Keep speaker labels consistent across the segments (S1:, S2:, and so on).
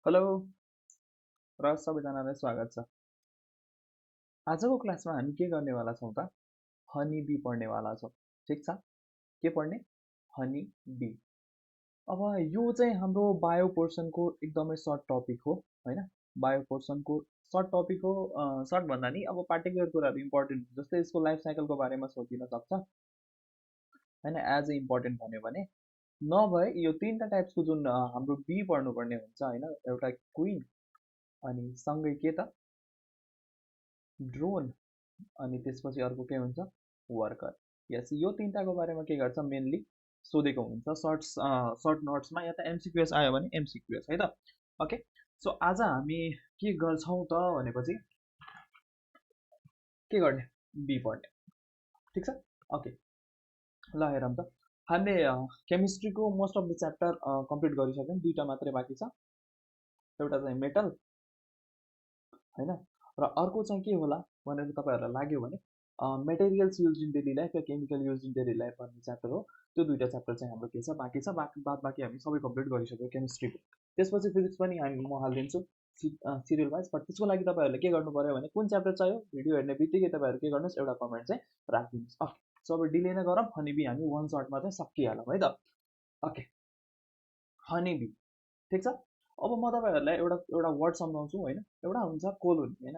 S1: Hello र सबैजनालाई स्वागत छ। आजको क्लासमा हामी के गर्नेवाला छौँ त? हनी बी पढ्नेवाला छौँ। ठिक छ? के पढ्ने? Honey bee. अब यो चाहिँ हाम्रो बायो पोर्सनको एकदमै सर्ट टपिक हो होइन। बायो पोर्सनको सर्ट टपिक हो। सर्ट भन्दा नि अब पार्टिकुलर कुराहरू इम्पोर्टेन्ट, जस्तै यसको लाइफ साइकलको बारेमा सोचिन सक्छ होइन, एज ए इम्पोर्टेन्ट भन्यो भने। नभए यो तिनवटा टाइप्सको जुन हाम्रो बी पढ्नुपर्ने हुन्छ होइन, एउटा क्विन अनि सँगै के त ड्रोन, अनि त्यसपछि अर्को के हुन्छ वर्कर। यस, यो तिनवटाको बारेमा के गर्छ मेनली सोधेको हुन्छ सर्ट नोट्समा, या त एमसिक्युएस आयो भने एमसिक्युएस है त। ओके, सो आज हामी के गर्छौँ त भनेपछि के गर्ने, बी पढ्ने। ठिक छ, ओके। ल हेरौँ त, हामीले केमिस्ट्रीको most of the chapter complete गरिसक्यौँ। दुईवटा मात्रै बाँकी छ, एउटा चाहिँ मेटल होइन, र अर्को चाहिँ के होला भनेर तपाईँहरूलाई लाग्यो भने materials use in daily life yeah chemical use in daily life भन्ने च्याप्टर हो। त्यो दुईवटा च्याप्टर चाहिँ हाम्रो के छ बाँकी छ, बाँकी हामी सबै कम्प्लिट गरिसक्यौँ केमिस्ट्रीको। त्यसपछि फिजिक्स पनि म हालिदिन्छु सिरियल वाइज, बट त्यसको लागि तपाईँहरूले के गर्नु पऱ्यो भने कुन च्याप्टर चाहियो भिडियो हेर्ने बित्तिकै तपाईँहरू के गर्नुहोस्, एउटा कमेन्ट चाहिँ राखिदिनुहोस्। ओके, सो अब डिले नै गरौँ, हनीबी हामी वान सर्टमा चाहिँ सकिहालौँ है त। ओके, हनीबी ठिक छ। अब म तपाईँहरूलाई एउटा एउटा वर्ड सम्झाउँछु होइन। एउटा हुन्छ कोलोनी होइन,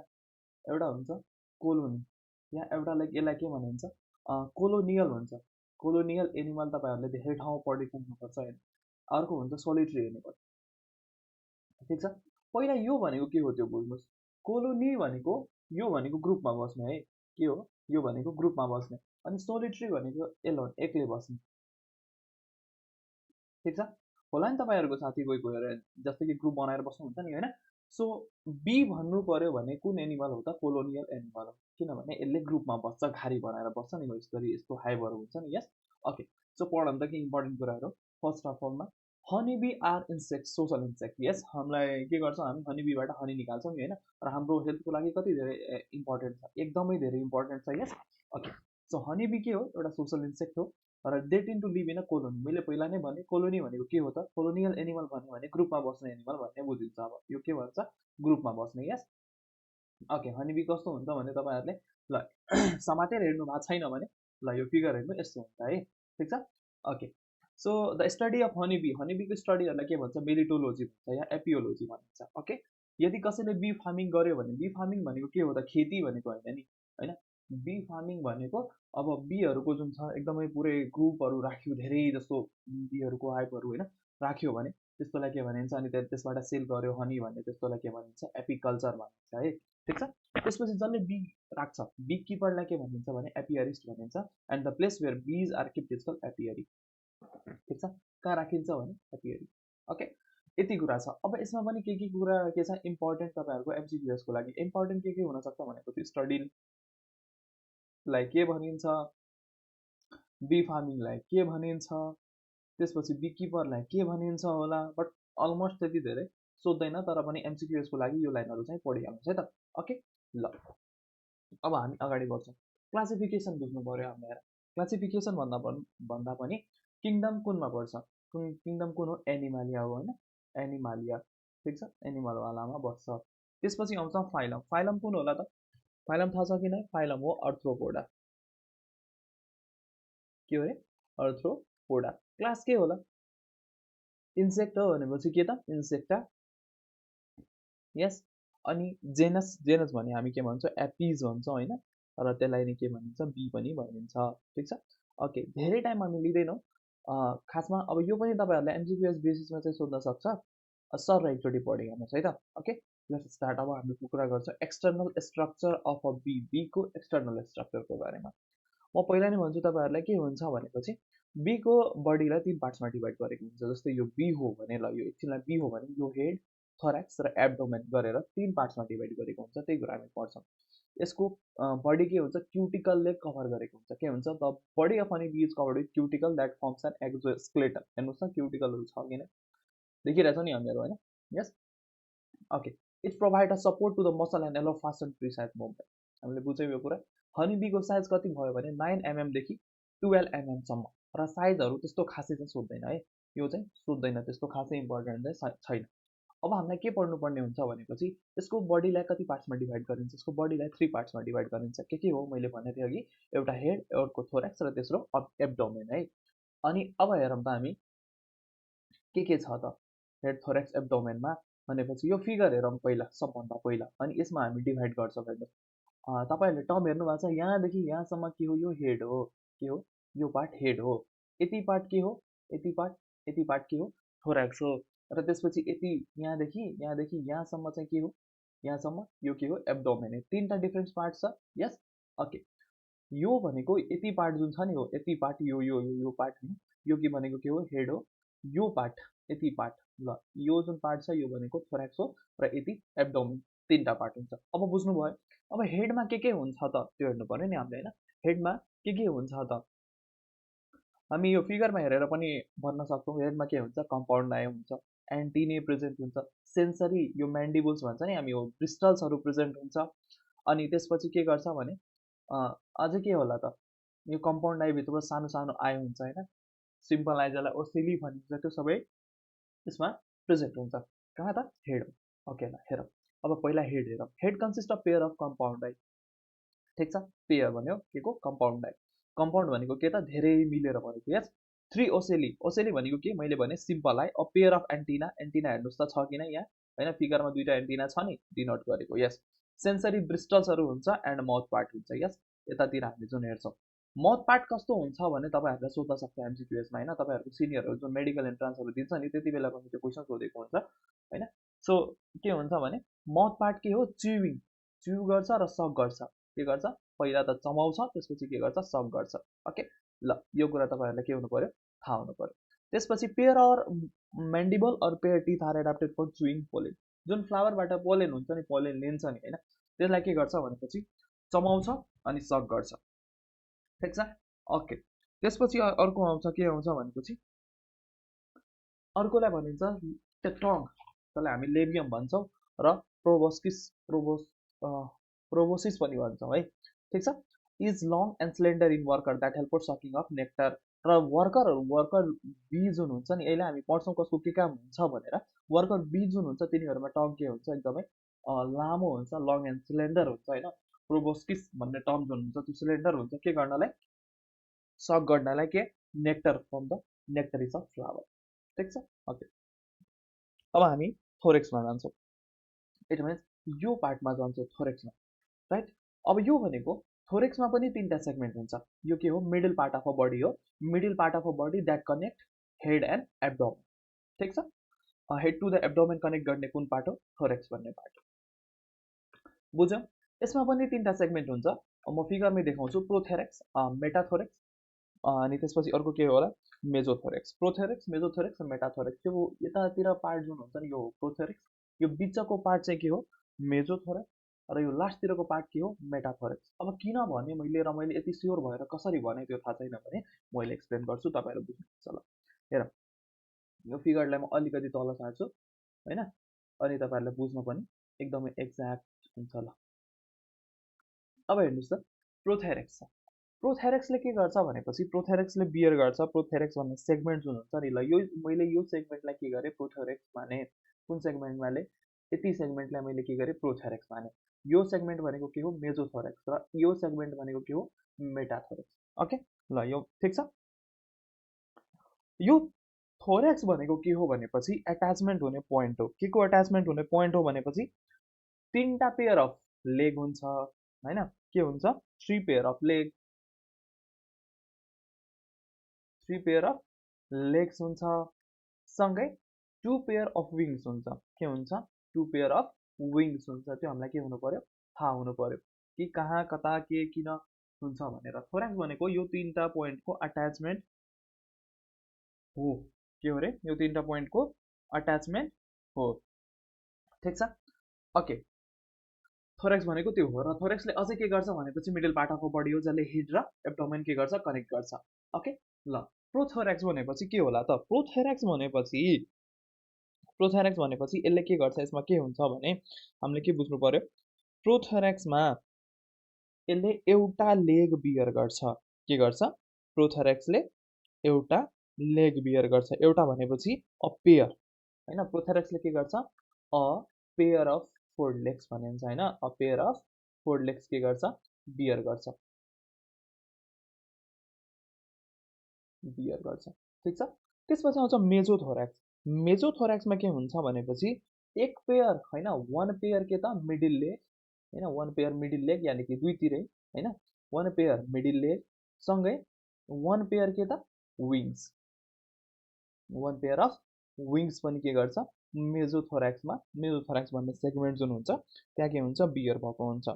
S1: एउटा हुन्छ कोलोनी, या एउटा लाइक यसलाई के भनिन्छ कोलोनियल भन्छ। कोलोनियल एनिमल तपाईँहरूले धेरै ठाउँमा पढेको हुनुपर्छ होइन। अर्को हुन्छ सोलिटरी एनिमल। ठिक छ, पहिला यो भनेको के हो त्यो बुझ्नुहोस्। कोलोनी भनेको यो भनेको ग्रुपमा बस्ने है, के हो यो भनेको ग्रुपमा बस्ने, अनि सोलिटरी भनेको एलोन एक्लै बस्ने। ठिक छ, होला नि तपाईँहरूको साथी कोही गएर जस्तै कि ग्रुप बनाएर बस्नुहुन्छ नि होइन। सो बी भन्नु पर्यो भने कुन एनिमल हो त, कोलोनियल एनिमल हो, किनभने यसले ग्रुपमा बस्छ, घारी बनाएर बस्छ नि, हो यसरी यस्तो हाइबर हुन्छ नि। यस, ओके। सो पढौँ त के इम्पोर्टेन्ट कुराहरू। फर्स्ट अफ अलमा honeybee are insect, social insect. Yes, हामीलाई के गर्छौँ हामी हनीबीबाट हनी निकाल्छौँ नि होइन, र हाम्रो हेल्थको लागि कति धेरै इम्पोर्टेन्ट छ, एकदमै धेरै इम्पोर्टेन्ट छ। यस, ओके। सो हनीबी के हो, एउटा सोसल इन्सेक्ट हो र they tend to live in a colony. मैले पहिला नै भने कोलोनी भनेको के हो त, कोलोनियल एनिमल भन्यो भने ग्रुपमा बस्ने एनिमल भन्ने बुझिन्छ। अब यो के भन्छ, ग्रुपमा बस्ने। यस, ओके। हनीबी कस्तो हुन्छ भने तपाईँहरूले ल समातेर हेर्नु भएको छैन भने ल यो फिगर हेर्नु, यस्तो हुन्छ है। ठिक छ, okay. So the study of honeybee, हनीबीको स्टडीहरूलाई के भन्छ मेलिटोलोजी भन्छ या एपियोलोजी भनिन्छ। ओके, यदि कसैले बी फार्मिङ गर्यो भने, बी फार्मिङ भनेको के हो त, खेती भनेको होइन नि होइन। बी फार्मिङ भनेको अब बीहरूको जुन छ एकदमै पुरै ग्रुपहरू राख्यो, धेरै जस्तो बीहरूको हाइपहरू होइन राख्यो भने त्यस्तोलाई के भनिन्छ, अनि त्यसबाट सेल गर्यो हनी भने त्यस्तोलाई के भनिन्छ, एपिकल्चर भनिन्छ है। ठिक छ, त्यसपछि जसले बी राख्छ बी किपरलाई के भनिन्छ भने एपियरिस्ट भनिन्छ, and the place where bees are किप्ड is called apiary. ठिक छ, कहाँ राखिन्छ भने एपियरी। ओके, यति कुरा छ। अब यसमा पनि के कुरा के छ इम्पोर्टेन्ट तपाईँहरूको एमसिक्युएसको लागि इम्पोर्टेन्ट के हुनसक्छ भनेपछि स्टडीलाई के भनिन्छ, बी फार्मिङलाई के भनिन्छ, त्यसपछि बी किपरलाई के भनिन्छ होला, बट अलमोस्ट त्यति धेरै सोध्दैन, तर पनि एमसिक्युएसको लागि यो लाइनहरू चाहिँ पढिहाल्नुहोस् है त। ओके, ल अब हामी अगाडि बढ्छौँ। क्लासिफिकेसन बुझ्नु पऱ्यो हामीलाई। क्लासिफिकेसन भन्दा पनि किङडम कुनमा पर्छ, किङडम कुन हो, एनिमालिया हो होइन, एनिमालिया। ठिक छ, एनिमलवालामा बस्छ। त्यसपछि आउँछ फाइलम, फाइलम कुन होला त, फाइलम थाहा छ कि नै, फाइलम हो अर्थ्रोपोडा। के हो अरे, अर्थ्रोपोडा। क्लास के होला, इन्सेक्ट हो भनेपछि के त, इन्सेक्टा। यस, अनि जेनस, जेनस भने हामी के भन्छौँ एपिज भन्छौँ होइन, र त्यसलाई नै के भनिन्छ बी पनि भनिन्छ। ठिक छ, ओके। धेरै टाइम हामी लिँदैनौँ खासमा। अब यो पनि तपाईँहरूलाई एमसिक्युएस बेसिसमा चाहिँ सोध्न सक्छ, सर एकचोटि पढिहाल्नुहोस् है त। Okay, let's start. अब हामी कुरा गर्छौँ external structure of a bee, बीको एक्सटर्नल स्ट्रक्चरको बारेमा। म पहिला नै भन्छु तपाईँहरूलाई के हुन्छ भनेपछि बीको बडीलाई तीन पार्ट्समा डिभाइड गरेको हुन्छ। जस्तै यो बी हो भने, ल यो एकछिनलाई बी हो भने यो हेड, थोरेक्स र एब्डोमेन गरेर तीन पार्ट्समा डिभाइड गरेको हुन्छ, त्यही कुरा हामी पढ्छौँ। यसको बडी के हुन्छ, क्युटिकलले कभर गरेको हुन्छ। के हुन्छ, the body of any bee is covered with cuticle that forms an exoskeleton. हेर्नुहोस् न, क्युटिकलहरू छ कि नै, देखिरहेछौँ नि हामीहरू होइन। Yes, okay. It provide a support to the muscle and allow fast and precise movement. हामीले बुझ्यौँ यो कुरा। हनीबीको साइज कति भयो भने 9 mm देखि 12 mm सम्म, र साइजहरू त्यस्तो खासै चाहिँ सोध्दैन है, यो चाहिँ सोध्दैन, त्यस्तो खासै इम्पोर्टेन्ट चाहिँ छैन। अब हामीलाई के पढ्नुपर्ने हुन्छ भनेपछि यसको बडीलाई कति पार्ट्समा डिभाइड गरिन्छ, यसको बडीलाई 3 पार्ट्समा डिभाइड गरिन्छ। के हो मैले भने थिएँ अघि, एउटा हेड, अर्को थोरेक्स र तेस्रो एब्डोमेन है। अनि अब हेरौँ त हामी के छ त हेड, थोरेक्स, एब्डोमेनमा भनेपछि यो फिगर हेरौँ पहिला, सबभन्दा पहिला, अनि यसमा हामी डिभाइड गर्छौँ। हेर्नुहोस्, तपाईँहरूले टर्म हेर्नु भएको छ, यहाँदेखि यहाँसम्म के हो, यो हेड हो। के हो, यो पार्ट हेड हो। यति पार्ट के हो, यति पार्ट के हो, थोरेक्स हो। र त्यसपछि यति यहाँदेखि यहाँसम्म चाहिँ के हो, यहाँसम्म यो के हो, एब्डोमेन हो। तीनटा डिफ्रेन्ट पार्ट छ। यस, ओके। यो भनेको यति पार्ट जुन छ नि हो, यति पार्ट, यो पार्ट होइन, यो के भनेको के हो, हेड हो। यो पार्ट, यति पार्ट, ल यो जुन पार्ट छ यो भनेको थोरेक्स हो, र यति एब्डोमेन, तीनटा पार्ट हुन्छ। अब बुझ्नुभयो। अब हेडमा के हुन्छ त त्यो हेर्नु पर्यो नि हामीले होइन। हेडमा के हुन्छ त हामी यो फिगरमा हेरेर पनि भन्न सक्छौँ। हेडमा के हुन्छ, कम्पाउन्ड आई हुन्छ, एन्टिने प्रेजेन्ट हुन्छ, सेन्सरी यो म्यान्डिबल्स भन्छ नि हामी, हो ब्रिस्टल्सहरू प्रेजेन्ट हुन्छ। अनि त्यसपछि के गर्छ भने अझै के होला त, यो कम्पाउन्ड आईभित्र सानो सानो आई हुन्छ होइन, सिम्पल आई जसलाई ओसेली भनिन्छ, त्यो सबै यसमा प्रेजेन्ट हुन्छ। कहाँ त, हेड हो। ओके, ल हेरौँ। अब पहिला हेड हेरौँ। Head consist of pair of compound eye. ठिक छ, पेयर भन्यो के को, कम्पाउन्ड आई। कम्पाउन्ड भनेको के त, धेरै मिलेर भनेको। यस, 3 ओसेली। ओसेली भनेको के, मैले भने सिम्पल आई। अब पेयर अफ एन्टिना, एन्टिना हेर्नुहोस् त छ किन यहाँ होइन, फिगरमा दुईवटा एन्टिना छ नि डिनोट गरेको। यस, सेन्सरी ब्रिस्टल्सहरू हुन्छ एन्ड माउथ पार्ट हुन्छ। यस, यतातिर हामीले जुन हेर्छौँ माउथ पार्ट कस्तो हुन्छ भने तपाईँहरूलाई सोध्न सक्छ एमसिक्युएसमा होइन, तपाईँहरूको सिनियरहरू जुन मेडिकल एन्ट्रान्सहरू दिन्छ नि त्यति बेला पनि त्यो क्वेसन सोधेको हुन्छ होइन। सो के हुन्छ भने माउथ पार्ट के हो, च्यु गर्छ र सक गर्छ। के गर्छ, पहिला त चमाउँछ, त्यसपछि के गर्छ, सक गर्छ। ओके, ल यो कुरा तपाईँहरूलाई के हुनु पर्यो, थाहा हुनु पर्यो। त्यसपछि pair or mandible or pair teeth are adapted for chewing pollen. जुन फ्लावरबाट पोलेन हुन्छ नि, पोलेन लिन्छ नि होइन, त्यसलाई के गर्छ भनेपछि चमाउँछ अनि सक गर्छ। ठिक छ, ओके। त्यसपछि अर्को आउँछ, के आउँछ भनेपछि अर्कोलाई भनिन्छ द टङ, जसलाई हामी लेबियम भन्छौँ, र प्रोबोसिस पनि भन्छौँ है। ठिक छ, is long and slender in worker that help for sucking of nectar. र वर्कर बी जुन हुन्छ नि, यसलाई हामी पढ्छौँ कसको के काम हुन्छ भनेर। वर्कर बी जुन हुन्छ तिनीहरूमा टङ के हुन्छ, एकदमै लामो हुन्छ, लङ एन्ड सिलिन्डर हुन्छ होइन। प्रोबोस्किस भन्ने टर्म जुन हुन्छ त्यो सिलिन्डर हुन्छ, के गर्नलाई, सक गर्नलाई, के nectar from the nectaries of flower. ठिक छ, ओके। अब हामी थोरेक्समा जान्छौँ। इट मिन्स यो पार्टमा जान्छौँ थोरेक्समा, राइट। अब यो भनेको थोरेक्समा पनि तीनटा सेगमेन्ट हुन्छ। यो के हो, middle part of a body हो, middle part of a body that connect head and abdomen. ठिक छ, head to the abdomen connect गर्ने कुन पार्ट हो, थोरेक्स भन्ने पार्ट हो। बुझ्यौँ। यसमा पनि तीनटा सेगमेन्ट हुन्छ। म फिगरमै देखाउँछु, प्रोथेरेक्स, मेटाथोरेक्स, अनि त्यसपछि अर्को के होला, मेजोथोरेक्स। प्रोथेरेक्स, मेजोथोरेक्स र मेटाथोरेक्स। त्यो यतातिर पार्ट जुन हुन्छ नि यो हो प्रोथेरेक्स, यो बिचको पार्ट चाहिँ के हो, मेजोथोरेक्स, र यो लास्टतिरको पार्ट के हो, मेटाथोरेक्स। अब किन भने मैले यति स्योर भएर कसरी भने त्यो थाहा छैन भने मैले एक्सप्लेन गर्छु, तपाईँहरू बुझ्नुहुन्छ। ल हेर, यो फिगरलाई म अलिकति तल सार्छु होइन, अनि तपाईँहरूलाई बुझ्न पनि एकदमै एक्ज्याक्ट हुन्छ। ल अब हेर्नुहोस् त, प्रोथेरेक्स छ। प्रोथेरेक्सले के गर्छ भनेपछि प्रोथेरेक्सले बियर गर्छ प्रोथेरेक्स भन्ने सेगमेन्ट जुन हुन्छ नि, ल यो मैले यो सेगमेन्टलाई के गरेँ, प्रोथेरेक्स माने। कुन सेगमेन्टमाले, यति सेगमेन्टलाई मैले के गरेँ, प्रोथेरेक्स माने। यो सेगमेन्ट भनेको के हो, मेजोथोरेक्स, र यो सेगमेन्ट भनेको के हो, मेटाथोरेक्स। ओके, ल यो ठिक छ। यो थोरेक्स भनेको के हो भनेपछि एट्याचमेन्ट हुने पोइन्ट हो। के को एट्याचमेन्ट हुने पोइन्ट हो भनेपछि तीनटा पेयर अफ लेग हुन्छ होइन, के हुन्छ, 3 pair of leg, 3 pair of legs हुन्छ, सँगै 2 पेयर अफ विङ्स हुन्छ। के हुन्छ, 2 पेयर अफ विङ्स हुन्छ। त्यो हामीलाई के हुनु पर्यो, थाहा हुनु पर्यो कि कहाँ कता के किन हुन्छ भनेर। थोरेक्स भनेको यो तीनटा पोइन्टको अट्याचमेन्ट हो। के हो रे, यो तीनटा पोइन्टको अट्याचमेन्ट हो। ठिक छ, ओके। थोरेक्स भनेको त्यो हो। र थोरेक्सले अझै के गर्छ भनेपछि मिडल पार्ट अफ बडी हो, जसले हेड र एब्डोमेन के गर्छ, कनेक्ट गर्छ। ओके, ल प्रोथोरेक्स भनेपछि के होला त, प्रोथोरेक्स भनेपछि यसले के गर्छ, यसमा के हुन्छ भने हामीले के बुझ्नु पर्यो, प्रोथोरेक्समा यसले एउटा लेग बियर गर्छ। के गर्छ, प्रोथोरेक्सले एउटा लेग बियर गर्छ। एउटा भनेपछि अ पेयर होइन, प्रोथोरेक्सले के गर्छ, a pair of Ford legs भनिन्छ होइन a pair of Ford legs के गर्छ बियर गर्छ बियर गर्छ ठिक छ त्यसपछि आउँछ मेजोथोराक्स मेजोथोराक्समा के हुन्छ भनेपछि एक पेयर होइन वान पेयर के त मिडिल लेग होइन वान पेयर मिडिल लेग यानि कि दुईतिरै होइन वान पेयर मिडिल लेग सँगै वान पेयर के त wings one pair of wings पनि के गर्छ मेजोथोराक्स भन्ने सेगमेन्ट जुन हुन्छ त्यहाँ के हुन्छ बियर भएको हुन्छ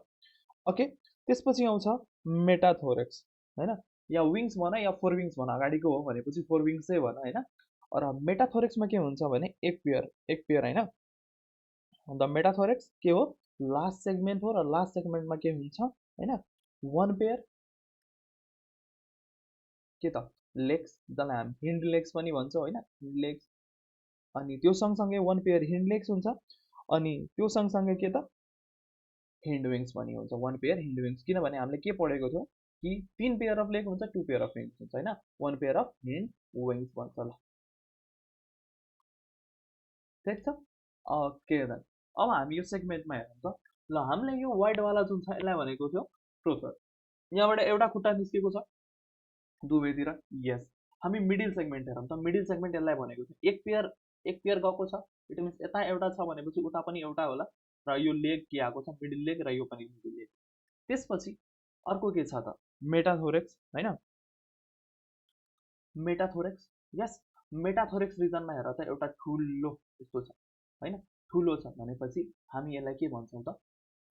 S1: ओके त्यसपछि आउँछ मेटाथोरेक्स होइन या विङ्स भन या फोर विङ्स भन अगाडिको हो भनेपछि फोर विङ्सै भन होइन र मेटाथोरेक्समा के हुन्छ भने एक पेयर होइन द मेटाथोरेक्स के हो लास्ट सेगमेन्ट हो र लास्ट सेगमेन्टमा के हुन्छ होइन वान पेयर के त लेग्स जसलाई हामी हिन्ड लेग्स पनि भन्छौँ होइन हिन्ड लेग्स अनि त्यो सँगसँगै वान पेयर हिन्ड लेग्स हुन्छ अनि त्यो सँगसँगै के त हिन्ड विङ्स पनि हुन्छ वान पेयर हिन्ड विङ्स किनभने हामीले के पढेको थियौँ कि तीन पेयर अफ लेग हुन्छ टु पेयर अफ विङ्स हुन्छ होइन वान पेयर अफ हिन्ड विङ्स भन्छ ल ठिक छ ओके देन अब हामी यो सेगमेन्टमा हेरौँ त ल हामीले यो वाइडवाला जुन छ यसलाई भनेको थियो प्रोथर यहाँबाट एउटा खुट्टा निस्केको छ दुवैतिर यस हामी मिडिल सेगमेन्ट हेरौँ त मिडिल सेगमेन्ट यसलाई भनेको थियो एक पेयर गएको छ इट मिन्स यता एउटा छ भनेपछि उता पनि एउटा होला र यो लेग के आएको छ मिडिल लेग र यो पनि मिडिल लेग त्यसपछि अर्को के छ त मेटाथोरेक्स होइन मेटाथोरेक्स यस मेटाथोरेक्स रिजनमा हेर त एउटा ठुलो यस्तो छ होइन ठुलो छ भनेपछि हामी यसलाई के भन्छौँ त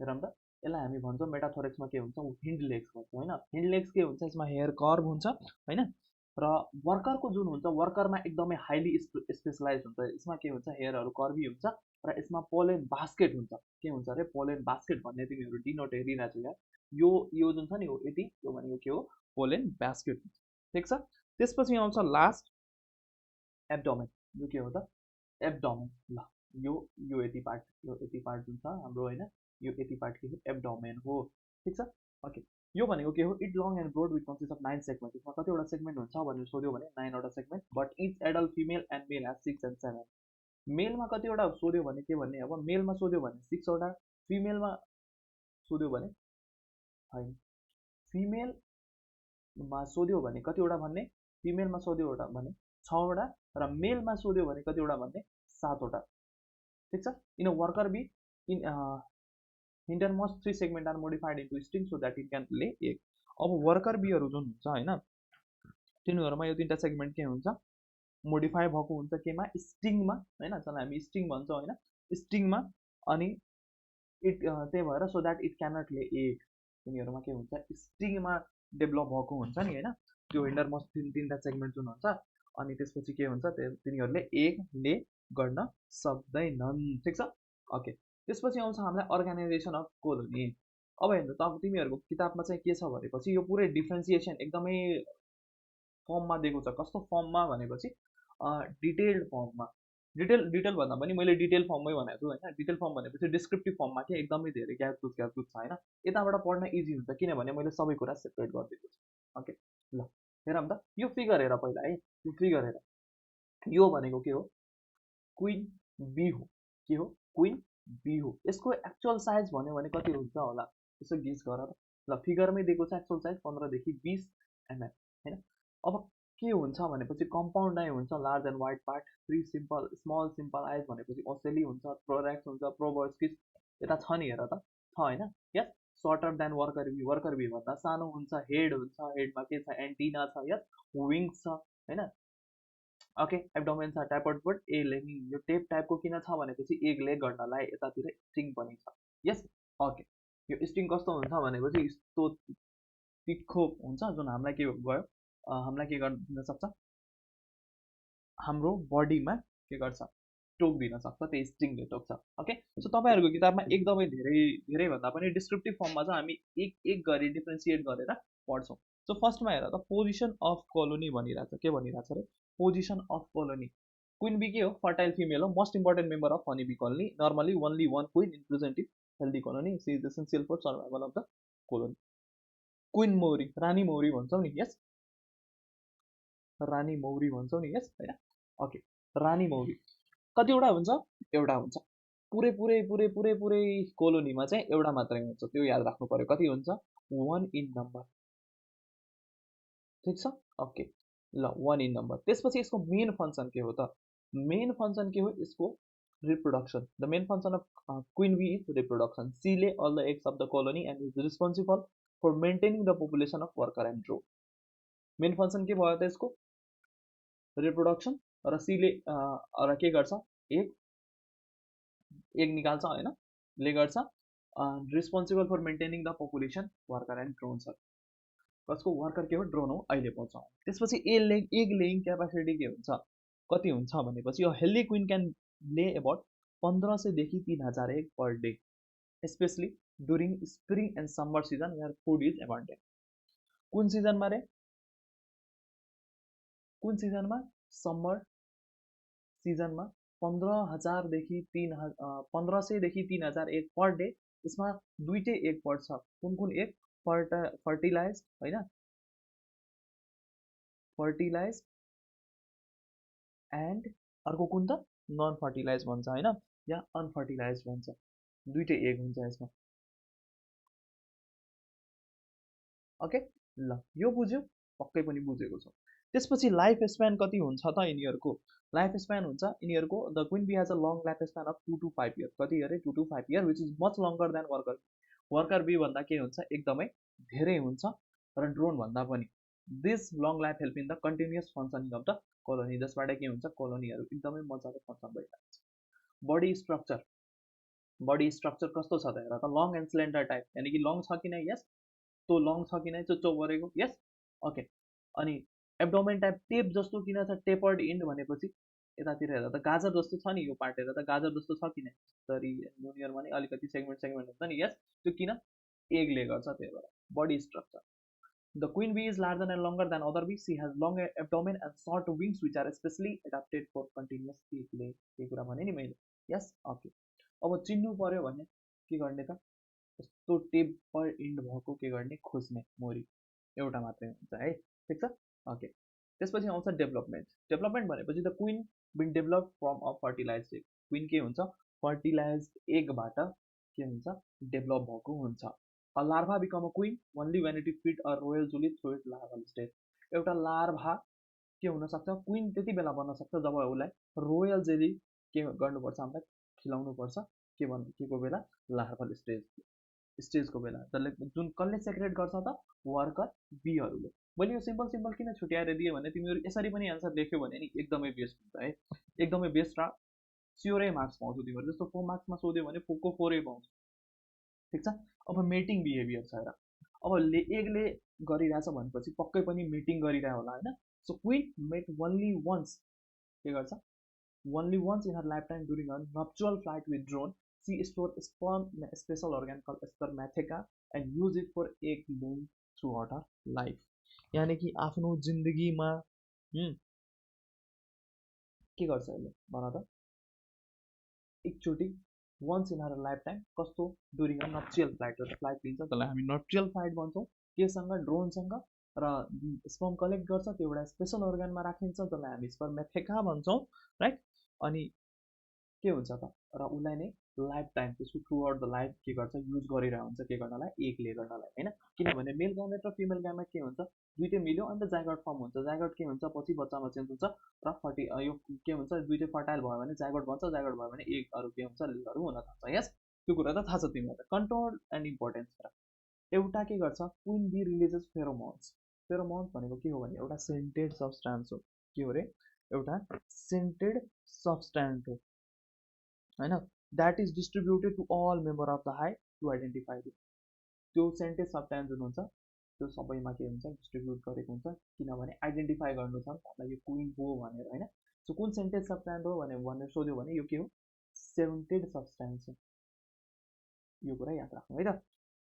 S1: हेरौँ त यसलाई हामी भन्छौँ मेटाथोरेक्समा के हुन्छ हिन्ड लेग्स भन्छौँ होइन हिन्ड लेग्स के हुन्छ यसमा हेयर कर्भ हुन्छ होइन र वर्करको जुन हुन्छ वर्करमा एकदमै हाइली स्पेसलाइज हुन्छ यसमा के हुन्छ हेयरहरू कर्भी हुन्छ र यसमा पोलेन बास्केट हुन्छ के हुन्छ अरे पोलेन बास्केट भन्ने तिमीहरू डिनोट हेरिरहेको छ यो जुन छ नि हो यति यो भनेको के हो पोलेन बास्केट ठिक छ त्यसपछि आउँछ लास्ट एब्डोमेन यो के हो त एब्डोमेन ल यो यति पार्ट जुन छ हाम्रो होइन यो यति पार्ट के हो एब्डोमेन हो ठिक छ ओके यो भनेको के हो it long and broad with consist of 9 segment यसमा कतिवटा सेगमेन्ट हुन्छ भनेर सोध्यो भने 9वटा segment but each adult female and male has 6 and 7 मेलमा कतिवटा सोध्यो भने के भन्ने अब मेलमा सोध्यो भने 6वटा फिमेलमा सोध्यो भने होइन फिमेलमा सोध्यो भने कतिवटा भन्ने फिमेलमा सोध्यो भने 6वटा र मेलमा सोध्यो भने कतिवटा भन्ने 7वटा ठिक छ in a worker bee in hindermost 3 segment are modified into string so that it can lay egg अब वर्कर बीहरू जुन हुन्छ होइन तिनीहरूमा यो तिनवटा सेगमेन्ट के हुन्छ मोडिफाई भएको हुन्छ केमा स्टिङमा होइन जसलाई हामी स्टिङ भन्छौँ होइन स्टिङमा अनि इट त्यही भएर सो द्याट इट क्यानट ले एग तिनीहरूमा के हुन्छ स्टिङमा डेभलप भएको हुन्छ नि होइन त्यो हिन्डरमोस्ट तिनवटा सेगमेन्ट जुन हुन्छ अनि त्यसपछि के हुन्छ तिनीहरूले एग ले गर्न सक्दैनन् ठिक छ ओके त्यसपछि आउँछ हामीलाई अर्गनाइजेसन अफ कोलोनी अब हेर्नु त अब तिमीहरूको किताबमा चाहिँ के छ भनेपछि यो पुरै डिफ्रेन्सिएसन एकदमै फर्ममा दिएको छ कस्तो फर्ममा भनेपछि डिटेल्ड फर्ममा डिटेल भन्दा पनि मैले डिटेल फर्ममै भनेको छु होइन डिटेल फर्म भनेपछि डिस्क्रिप्टिभ फर्ममा के एकदमै धेरै ग्यापगुज छ होइन यताबाट पढ्न इजी हुन्छ किनभने मैले सबै कुरा सेपरेट गरिदिएको छु ओके ल हेरौँ त यो फिगर हेर पहिला है यो फिगर हेर यो भनेको के हो क्विन बी हो के हो क्विन बी हो यसको एक्चुअल साइज भन्यो भने कति हुन्छ होला यसो गेस गर ल फिगरमै दिएको छ एक्चुअल साइज 15देखि 20 mm होइन अब के हुन्छ भनेपछि कम्पाउन्ड आई हुन्छ large and wide part small simple आइज भनेपछि ओसेली हुन्छ प्रोरेक्स हुन्छ प्रोबर्स्किस यता छ नि हेर त छ होइन यस सर्टर देन वर्कर बी भन्दा सानो हुन्छ हेड हुन्छ हेडमा के छ एन्टिना छ यस विङ्स छ होइन ओके एब्डोमेन छ टाइपोड फुड ए लेगिङ यो टेप टाइपको किन छ भनेपछि एगले गर्नलाई यतातिर स्ट्रिङ पनि छ यस ओके यो स्ट्रिङ कस्तो हुन्छ भनेपछि यस्तो तिखो हुन्छ जुन हामीलाई के भयो हामीलाई के गर्न दिन सक्छ हाम्रो बडीमा के गर्छ टोक दिन सक्छ त्यही स्ट्रिङले टोक्छ ओके सो तपाईँहरूको किताबमा एकदमै धेरै भन्दा पनि डिस्क्रिप्टिभ फर्ममा चाहिँ हामी एक गरी डिफ्रेन्सिएट गरेर पढ्छौँ सो फर्स्टमा हेर त पोजिसन अफ कोलोनी भनिरहेछ के भनिरहेछ अरे position of colony queen bee के हो फर्टाइल फिमेल हो most important member of honey bee colony normally only one queen in presentive healthy colony she is essential for survival of the colony queen मौरी रानी मौरी भन्छौँ नि यस रानी मौरी भन्छौँ नि यस होइन ओके रानी मौरी कतिवटा हुन्छ एउटा हुन्छ पुरै पुरै पुरै पुरै पुरै कोलोनीमा चाहिँ एउटा मात्रै हुन्छ, त्यो याद राख्नु पर्यो। कति हुन्छ? 1 इन नम्बर। ठिक छ? ओके, ल 1 इन नम्बर। त्यसपछि यसको मेन फङ्सन के हो त? मेन फङ्सन के हो यसको? Reproduction. The main function of queen bee is reproduction. She lay all the eggs of the colony and is responsible for maintaining the population of worker and drone. Main function के भयो त यसको? Reproduction. र सीले र के गर्छ? Egg निकाल्छ होइन, ले गर्छ responsible for maintaining the population worker and drone छ। कसको? वर्कर के हो? ड्रोन हो। अहिले पाउँछ। त्यसपछि एग लेइङ क्यापासिटी के हुन्छ? कति हुन्छ भनेपछि यो healthy queen can lay about 1500 देखि 3000 egg per day, specially during spring and summer season where food is abundant. कुन सिजनमा रे? कुन सिजनमा? समर सिजनमा 1500 देखि 3000 एग पर डे। यसमा दुईटै एग पर्छ। कुन कुन एग? फर्टिलाइज होइन, फर्टिलाइज एन्ड अर्को कुन त? नन फर्टिलाइज भन्छ होइन, या अनफर्टिलाइज भन्छ। दुईटै एग हुन्छ यसमा। ओके, ल यो बुझ्यो? पक्कै पनि बुझेको छ। त्यसपछि लाइफ स्प्यान कति हुन्छ त यिनीहरूको? लाइफ स्प्यान हुन्छ यिनीहरूको, the queen bee has a long life span of 2 to 5 year. कति अरे? 2 to 5 year, which is much longer than worker. Worker bee भन्दा के हुन्छ? एकदमै धेरै हुन्छ, र ड्रोन भन्दा पनि। This long life help in the continuous functioning of the colony, जसबाट के हुन्छ? कोलोनीहरू एकदमै मजाले फङ्सन भइरहेको छ। Body structure. बडी स्ट्रक्चर कस्तो छ त हेर त? लङ एन्ड स्लेन्डर टाइप, यानि कि लङ छ कि नै? यस। त्यो लङ छ कि नै? चोचो गरेको? यस। ओके, अनि एब्डोमेन टाइप टेप जस्तो किन छ? टेपर्ड इन्ड भनेपछि यतातिर हेर्दा त गाजर जस्तो छ नि, यो पार्ट हेर्दा त गाजर जस्तो छ कि नै? जसरी न्युनियरमा नि अलिकति सेगमेन्ट हुन्छ नि। यस, त्यो किन? एगले गर्छ, त्यही भएर। Body structure. The queen bee is larger and longer than other bee. She has long abdomen and short wings which are specially adapted for continuous egg lay. त्यही कुरा भने नि मैले। Yes, okay. अब चिन्नु पर्यो भने के गर्ने त? यस्तो टेप पर इन्ड भएको के गर्ने? खोज्ने मोरी एउटा मात्रै हुन्छ है। ठिक छ? ओके, त्यसपछि आउँछ डेभलपमेन्ट। डेभलपमेन्ट भनेपछि the queen been develop from a fertilize egg. Queen के हुन्छ? फर्टिलाइज एगबाट के हुन्छ? डेभलप भएको हुन्छ। A larva become a queen only when it feed a royal jelly through it larval stage. एउटा लार्भा के हुनसक्छ? क्विन त्यति बेला बन्न सक्छ जब उसलाई रोयल जेली के गर्नुपर्छ? हामीलाई खिलाउनुपर्छ। के को बेला? लार्भल स्टेजको बेला। जसले जुन कसले सेक्रेट गर्छ त? वर्कर बीहरूले। मैले यो सिम्पल किन छुट्याएर दिएँ भने तिमीहरू यसरी पनि एन्सर लेख्यो भने नि एकदमै बेस्ट हुन्छ है, एकदमै बेस्ट, र स्योरै मार्क्स पाउँछौ तिमीहरू। जस्तो 4 मार्क्समा सोध्यो भने 4 को 4 पाउँछ। ठिक छ? अब मेटिङ बिहेभियर छ हेर। अब एगले गरिरहेछ भनेपछि पक्कै पनि मेटिङ गरिरह होला होइन। So queen mate only once. के गर्छ? Only once in her life time during a nuptial flight with drone. She store sperm in a special organ called spermatheca and use it for egg laying throughout her life. यानी कि आफ्नो जिन्दगीमा के गर्छ यसले भन त? एकचोटि once in her life time, कस्तो? During a nuptial flight. एउटा फ्लाइट लिन्छ, त्यसलाई हामी नप्चुअल फ्लाइट भन्छौँ। केसँग? ड्रोनसँग। र स्पर्म कलेक्ट गर्छ, त्यो एउटा स्पेसल अर्गनमा राखिन्छ, जसलाई हामी स्पर्मेथेका भन्छौँ, राइट? अनि के हुन्छ त? र उसलाई नै लाइफ टाइम, त्यसको थ्रु आउट द लाइफ के गर्छ? युज गरिरहेको हुन्छ। के गर्नलाई? एग ले गर्नलाई होइन। किनभने मेल ग्यामेट र फिमेल ग्यामेट के हुन्छ? दुइटै मिल्यो अन्त जाइगोट फर्म हुन्छ। जाइगोट के हुन्छ? पछि बच्चामा चेन्ज हुन्छ, र यो के हुन्छ? दुइटै फर्टाइल भयो भने जाइगोट भन्छ, जाइगोट भयो भने एगहरू के हुन्छ? लिगहरू हुन थाल्छ। यस, त्यो कुरा त थाहा छ तिमीहरूलाई। Control and importance. एउटा के गर्छ? Queen bee releases pheromones. Pheromones भनेको के हो भने एउटा सेन्टेड सब्सटेन्स हो। के हो रे? एउटा सेन्टेड सब्सटेन्स हो होइन, that is distributed to all member of the hive to identify them. त्यो सेन्टेज सब्सटेन्स जुन हुन्छ त्यो सबैमा के हुन्छ? डिस्ट्रिब्युट गरेको हुन्छ, किनभने आइडेन्टिफाई गर्नु छ नि यो क्विन हो भनेर होइन। सो कुन सेन्टेज सब्सटेन्स हो भनेर सोध्यो भने यो के हो? सेन्टेड सब्सटेन्स हो। यो कुरा याद राख्नु है त।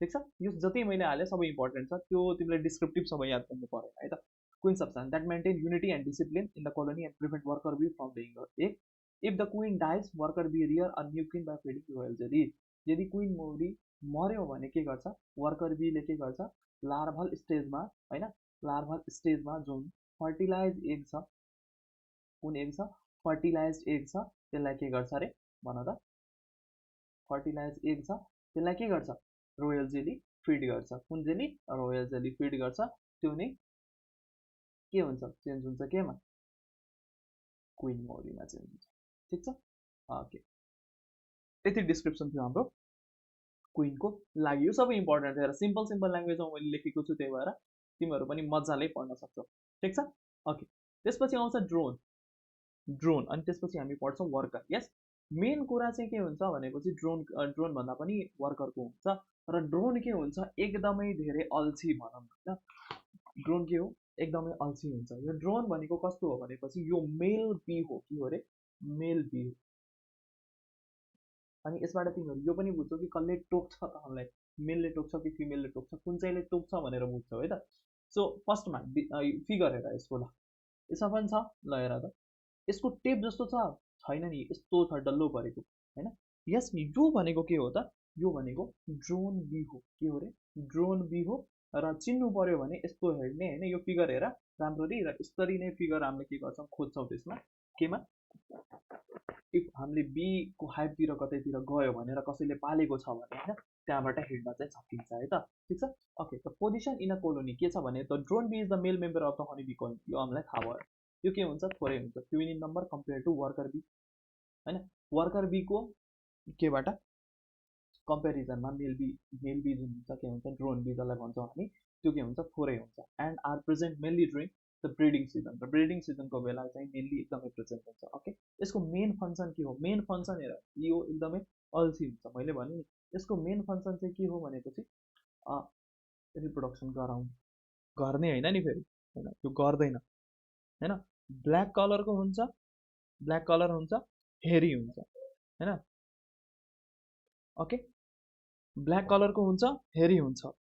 S1: ठिक छ? यो जति मैले हालेँ सबै इम्पोर्टेन्ट छ, त्यो तिमीले डिस्क्रिप्टिभ सबै याद गर्नु परेन है त। Queen substance that maintain unity and discipline in the colony and prevent worker bee from being egg. If the queen dies worker bee rear a new queen by feeding royal jelly. यदि queen मौरी मर्यो भने के गर्छ? Worker बीले के गर्छ? लार्भल स्टेजमा होइन, लार्भल स्टेजमा जुन फर्टिलाइज एग छ, कुन एग छ? फर्टिलाइज एग छ, त्यसलाई के गर्छ अरे भन त? फर्टिलाइज एग छ त्यसलाई के गर्छ रोयल जेली फिड गर्छ कुन जेली रोयल जेली फिड गर्छ त्यो नै के हुन्छ चेन्ज हुन्छ केमा क्वीन मौरीमा चेन्ज हुन्छ ठीक छ ओके यति डिस्क्रिप्सन थियो हाम्रो क्वीनको लागि यो सबै इम्पोर्टेन्ट थियो सिम्पल सिम्पल ल्याङ्ग्वेजमा मैले लेखेको छु त्यही भएर तिमीहरू पनि मजाले पढ्न सक्छौ ठीक छ ओके त्यसपछि आउँछ ड्रोन ड्रोन अनि त्यसपछि हामी पढ्छौँ वर्कर यस मेन कुरा चाहिँ के हुन्छ भनेपछि ड्रोन भन्दा पनि वर्करको हुन्छ र ड्रोन के हुन्छ एकदमै धेरै अल्छी भनौँ होइन ड्रोन के हो एकदमै अल्छी हुन्छ यो ड्रोन भनेको कस्तो हो भनेपछि यो मेल बी हो के हो अरे मेल बी हो अनि यसबाट तिमीहरू यो पनि बुझ्छौ कि कसले टोक्छ त हामीलाई मेलले टोक्छ कि फिमेलले टोक्छ कुन चाहिँले टोक्छ भनेर बुझ्छौ है त सो फर्स्टमा फिगर हेर यसको ल यसमा पनि छ ल हेर त यसको टेप जस्तो छ छैन नि यस्तो छ डल्लो परेको होइन यस यो भनेको के हो त यो भनेको ड्रोन बी हो के हो रे ड्रोन बी हो र चिन्नु पर्यो भने यस्तो हेर्ने होइन यो फिगर हेर राम्ररी र यसरी नै फिगर हामीले के गर्छौँ खोज्छौँ त्यसमा केमा इफ हामीले बीको हाइपतिर कतैतिर गयो भनेर कसैले पालेको छ भने होइन त्यहाँबाट हिँड्न चाहिँ सकिन्छ है त ठिक छ ओके त पोजिसन इन अ कोलोनी के छ भने the drone bee is the male member of the honey bee colony यो हामीलाई थाहा भयो यो के हुन्छ थोरै हुन्छ queen in number compare to worker bee होइन वर्कर बीको केबाट कम्पेरिजनमा मेल बी जुन हुन्छ के हुन्छ ड्रोन बी जसलाई भन्छौँ हामी त्यो के हुन्छ थोरै हुन्छ and are present mainly during the breeding season र ब्रिडिङ सिजनको बेला चाहिँ मेनली एकदमै प्रेजेन्ट हुन्छ ओके यसको मेन फङ्सन के हो मेन फङ्सन हेर यो एकदमै अल्छी हुन्छ मैले भने नि यसको मेन फङ्सन चाहिँ के हो भनेपछि रिप्रोडक्सन गराउने गर्ने होइन नि फेरि होइन त्यो गर्दैन होइन ब्ल्याक कलरको हुन्छ ब्ल्याक कलर हुन्छ हेरी हुन्छ होइन ओके ब्ल्याक कलरको हुन्छ हेरी हुन्छ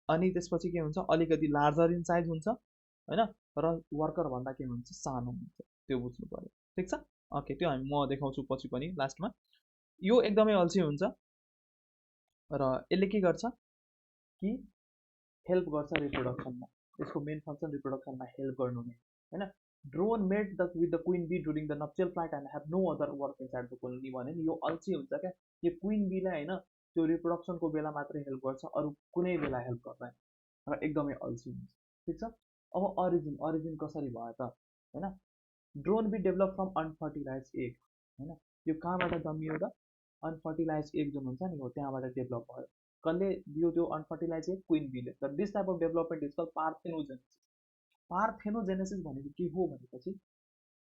S1: अनि त्यसपछि के हुन्छ अलिकति लार्जर इन साइज हुन्छ होइन र वर्कर भन्दा के हुन्छ सानो हुन्छ त्यो बुझ्नु पर्यो ठिक छ ओके त्यो हामी म देखाउँछु पछि पनि लास्टमा यो एकदमै अल्छी हुन्छ र यसले के गर्छ कि हेल्प गर्छ रिप्रोडक्सनमा यसको मेन फङ्सन रिप्रोडक्सनमा हेल्प गर्नु नै होइन drone mate the with the queen bee during the nuptial flight and have no other work inside the colony भने नि यो अल्छी हुन्छ क्या यो क्विन बीलाई होइन त्यो रिप्रोडक्सनको बेला मात्रै हेल्प गर्छ अरू कुनै बेला हेल्प गर्दैन र एकदमै अल्छी हुन्छ ठिक छ अब अरिजिन कसरी भयो त होइन drone bee develop from unfertilize egg होइन यो कहाँबाट जन्मियो त अनफर्टिलाइज एग जुन हुन्छ नि हो त्यहाँबाट डेभलप भयो कसले दियो त्यो अनफर्टिलाइज एग क्विन बीले the this type of development is call parthenogenesis parthenogenesis भनेको के हो भनेपछि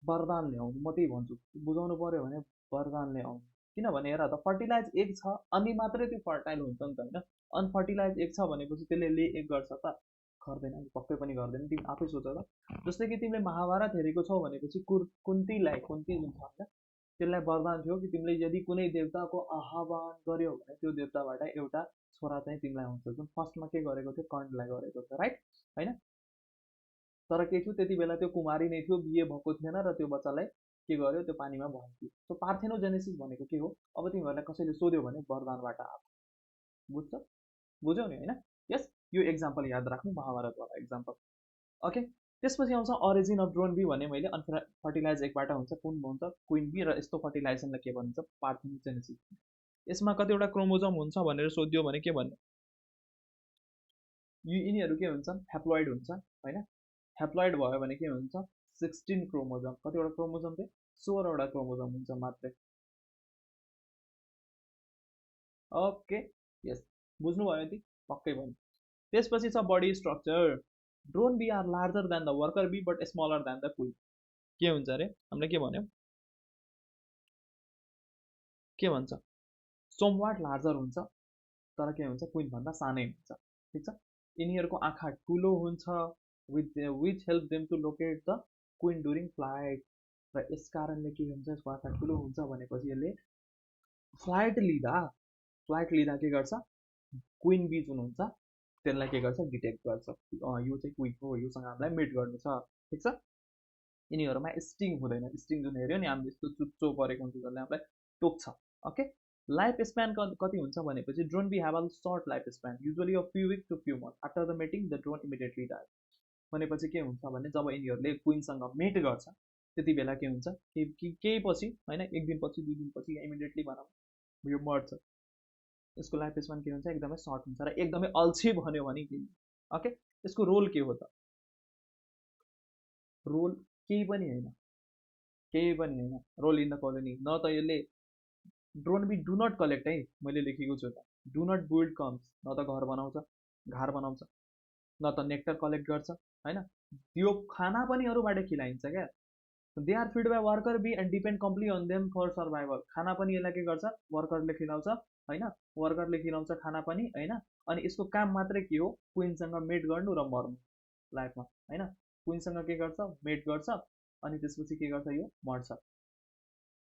S1: वरदान ल्याउनु म त्यही भन्छु बुझाउनु पर्यो भने वरदान ल्याउनु किनभने हेर त फर्टिलाइज एग छ अनि मात्रै त्यो फर्टाइल हुन्छ नि त होइन अनफर्टिलाइज एग छ भनेपछि त्यसले ले एग गर्छ त गर्दैन नि पक्कै पनि गर्दैन तिमी आफै सोच त जस्तै कि तिमीले महाभारत हेरेको छौ भनेपछि कुन्ती जुन छ होइन त्यसलाई वरदान थियो कि तिमीले यदि कुनै देवताको आह्वान गर्यो भने त्यो देवताबाट एउटा छोरा चाहिँ तिमीलाई हुन्छ जुन फर्स्टमा के गरेको थियो कर्णलाई गरेको थियो राइट होइन तर के थियो त्यति बेला त्यो कुमारी नै थियो बिहे भएको थिएन र त्यो बच्चालाई के गर्यो त्यो पानीमा भयो सो पार्थेनोजेनेसिस भनेको के हो अब तिमीहरूलाई कसैले सोध्यो भने वरदानबाट आएको बुझ्छ बुझ्यौ नि होइन यस यो एक्जाम्पल याद राख्नु महाभारतवाला एक्जाम्पल ओके त्यसपछि आउँछ अरिजिन अफ ड्रोन बी भने मैले फर्टिलाइज एकबाट हुन्छ कुन हुन्छ क्विन बी र यस्तो फर्टिलाइजेसनलाई के भन्छ पार्थेनोजेनेसिस यसमा कतिवटा क्रोमोजोम हुन्छ भनेर सोध्यो भने के भन्ने यिनीहरू के हुन्छन् हेप्लोइड हुन्छ होइन हेप्लोइड भयो भने के हुन्छ 16 क्रोमोजोम कतिवटा क्रोमोजोम चाहिँ 16वटा क्रोमोजोम हुन्छ मात्रै ओके यस बुझ्नुभयो यति पक्कै भयो त्यसपछि छ body structure drone bee are larger than the worker bee but smaller than the queen के हुन्छ अरे हामीले के भन्यौँ के भन्छ समवाट लार्जर हुन्छ तर के हुन्छ क्विन भन्दा सानै हुन्छ ठिक छ यिनीहरूको आँखा ठुलो हुन्छ which help them to locate the queen during flight र यस कारणले के हुन्छ यसको आँखा ठुलो हुन्छ भनेपछि यसले फ्लाइट लिँदा के गर्छ क्विन बी जुन हुन्छ त्यसलाई के गर्छ डिटेक्ट गर्छ यो चाहिँ क्विन हो योसँग हामीलाई मिट गर्नु छ ठिक छ यिनीहरूमा स्टिङ हुँदैन स्टिङ जुन हेऱ्यो नि हामीले यस्तो चुच्चो परेको हुन्छ जसले हामीलाई टोक्छ ओके लाइफ स्प्यान कति हुन्छ भनेपछि drone bee have a short life span usually a few week to few month after the mating the drone immediately die भनेपछि के हुन्छ भने जब यिनीहरूले क्विनसँग मेट गर्छ त्यति बेला के हुन्छ केही पछि होइन, एक दिनपछि 2 दिनपछि इमिडिएटली भनौँ यो मर्छ, यसको लाइफ स्पान के हुन्छ एकदमै सर्ट हुन्छ र एकदमै अल्छी भन्यो भने के। ओके, यसको रोल के हो त? रोल केही पनि होइन, केही पनि होइन। रोल इन द कोलोनी न त यसले drone bee do not collect है, मैले लेखेको छु त, डु नट बिल्ड कम्स, न त घर बनाउँछ, घर बनाउँछ, न त नेक्टर कलेक्ट गर्छ होइन। त्यो खाना पनि अरूबाट खिलाइन्छ क्या। They are fed by worker bee and depend complete on them for survival. खाना पनि यसलाई के गर्छ, वर्करले खिलाउँछ होइन, वर्करले खिलाउँछ खाना पनि होइन। अनि यसको काम मात्रै के हो, क्विनसँग मेट गर्नु र मर्नु लाइफमा होइन। क्विनसँग के गर्छ, मेट गर्छ, अनि त्यसपछि के गर्छ, यो मर्छ।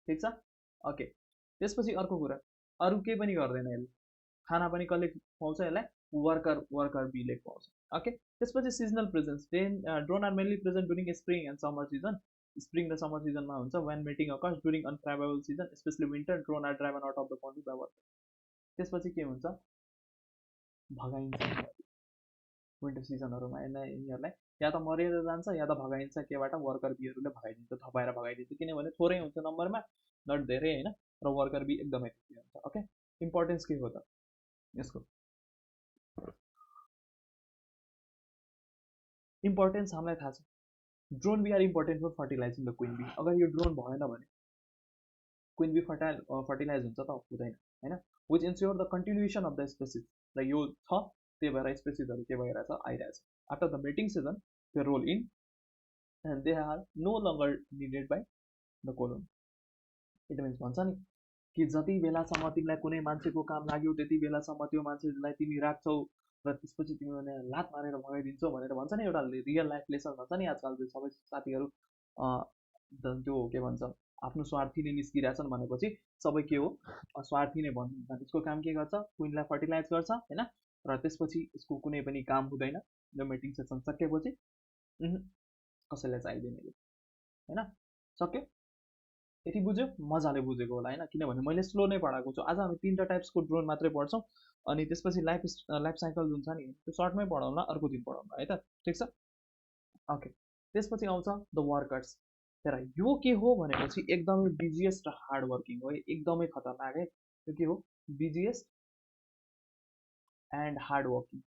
S1: ठिक छ, ओके। त्यसपछि अर्को कुरा, अरू केही पनि गर्दैन यसले, खाना पनि कसले खुवाउँछ यसलाई, वर्कर बीले खुवाउँछ। ओके, त्यसपछि seasonal presence, drone are mainly present during spring and summer season. Spring र समर सिजनमा हुन्छ। When mating occurs during unflyable season specially winter, drone are driven out of the country by worker. त्यसपछि के हुन्छ, भगाइन्छ winter सिजनहरूमा यिनीहरूलाई, या त मरेर जान्छ या त भगाइन्छ केबाट, वर्कर बीहरूले भगाइदिन्छ, थपाएर भगाइदिन्छ, किनभने थोरै हुन्छ नम्बरमा, नट धेरै होइन, र वर्कर बी एकदमै कम्ती हुन्छ। ओके, इम्पोर्टेन्स के हो त यसको? इम्पोर्टेन्स हामीलाई थाहा छ, drone bee are important for fertilizing the queen bee. अगर यो ड्रोन भएन भने क्विन बी फर्टिलाइज हुन्छ त, हुँदैन होइन। Which ensure the continuation of the species, र यो छ त्यही भएर स्पेसिसहरू के भइरहेछ, आइरहेछ। After the mating season they roll in and they are no longer needed by the colony. It means भन्छ नि कि जति बेलासम्म तिमीलाई कुनै मान्छेको काम लाग्यो त्यति बेलासम्म त्यो मान्छेलाई तिमी राख्छौ र त्यसपछि तिमीले लात मारेर भगाइदिन्छौ भनेर भन्छ नि, एउटा रियल लाइफ लेसन भन्छ नि। आजकल त्यो सबै साथीहरू त्यो के भन्छ, आफ्नो स्वार्थी नै निस्किरहेछन् भनेपछि सबै के हो, स्वार्थी नै भन्नुहुन्छ। त्यसको काम के गर्छ, क्विनलाई फर्टिलाइज गर्छ होइन, र त्यसपछि यसको कुनै पनि काम हुँदैन। यो मिटिङ सेसन सकेपछि कसैलाई चाहिँदैन यो होइन, सक्यो। यति बुझ्यो, मजाले बुझेको होला होइन, किनभने मैले स्लो नै पढाएको छु। आज हामी 3टा टाइप्सको ड्रोन मात्रै पढ्छौँ, अनि त्यसपछि लाइफ साइकल जुन छ नि त्यो सर्टमै पढाउँला, अर्को दिन पढाउँला है त, ठिक छ, ओके। त्यसपछि आउँछ द वर्कर्स। तर यो के हो भनेपछि एकदमै बिजिएस्ट र हार्ड वर्किङ हो, एकदमै खतरनाक है। यो के हो, बिजिएस्ट एन्ड हार्ड वर्किङ,